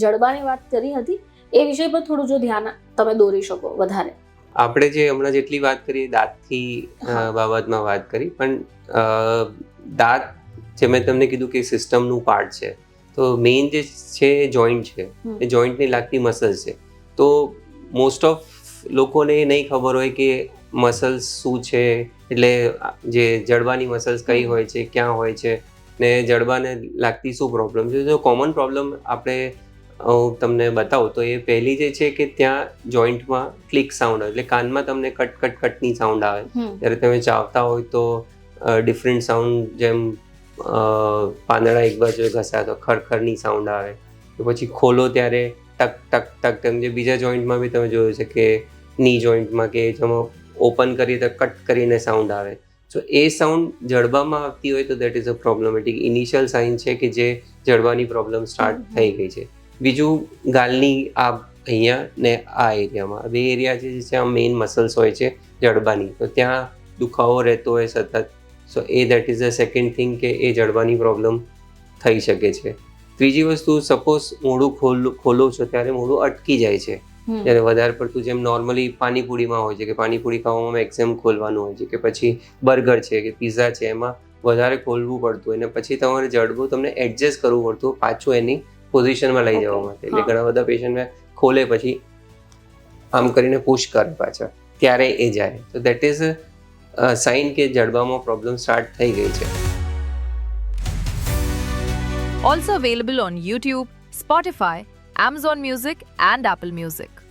જડબાની વાત કરી હતી, એ વિષય પર થોડું જો ધ્યાન તમે દોરી શકો વધારે. આપણે જે હમણાં જેટલી વાત કરી દાંતથી બાબતમાં વાત કરી, પણ દાંત જે મેં તમને કીધું કે સિસ્ટમનું પાર્ટ છે, તો મેઇન જે છે એ જોઈન્ટ છે, એ જોઈન્ટને લાગતી મસલ્સ છે. તો મોસ્ટ ઓફ લોકોને નહીં ખબર હોય કે મસલ્સ શું છે, એટલે જે જડબાની મસલ્સ કઈ હોય છે, ક્યાં હોય છે, ને જડબાને લાગતી શું પ્રોબ્લેમ છે. જો કોમન પ્રોબ્લેમ આપણે હું તમને બતાવું તો એ પહેલી જે છે કે ત્યાં જોઈન્ટમાં ક્લિક સાઉન્ડ આવે, એટલે કાનમાં તમને કટ કટ કટની સાઉન્ડ આવે. જ્યારે તમે ચાવતા હોય તો ડિફરન્ટ સાઉન્ડ, જેમ પાંદડા એક બાજુ ઘસાય તો ખરખરની સાઉન્ડ આવે. તો પછી ખોલો ત્યારે ટક ટક ટક ટક, જે બીજા જોઈન્ટમાં બી તમે જોયું છે કે ની જોઈન્ટમાં કે જેમાં ઓપન કરીએ તો કટ કરીને સાઉન્ડ આવે. સો એ સાઉન્ડ જડબામાં આવતી હોય તો that is a problematic initial sign છે કે જે જડબાની પ્રોબ્લેમ સ્ટાર્ટ થઈ ગઈ છે. બીજું, ગાલની આ અહીંયા ને આ એરિયામાં, બે એરિયા જે છે આ મેઇન મસલ્સ હોય છે જડબાની, તો ત્યાં દુખાવો રહેતો હોય સતત. સો એ that is the second thing કે એ જડબાની પ્રોબ્લેમ થઈ શકે છે. ત્રીજી વસ્તુ, સપોઝ મોઢું ખોલો છો ત્યારે મોઢું અટકી જાય છે. ત્યારે વધારે પડતું, જેમ નોર્મલી પાણીપુરીમાં હોય છે કે પાણીપુરી ખાવામાં મેક્સિમમ ખોલવાનું હોય છે, કે પછી બર્ગર છે કે પિઝા છે, એમાં વધારે ખોલવું પડતું હોય, ને પછી તમારે જડબું તમને એડજસ્ટ કરવું પડતું પાછું એની પોઝિશનમાં લઈ જવા માટે. એટલે ઘણા બધા પેશન્ટ ખોલે પછી આમ કરીને પુશ કરે પાછળ, ત્યારે એ જાય. તો દેટ ઇઝ સાઇન કે જડબામાં પ્રોબ્લેમ સ્ટાર્ટ થઈ ગઈ છે. Also available on YouTube, Spotify, Amazon Music and Apple Music.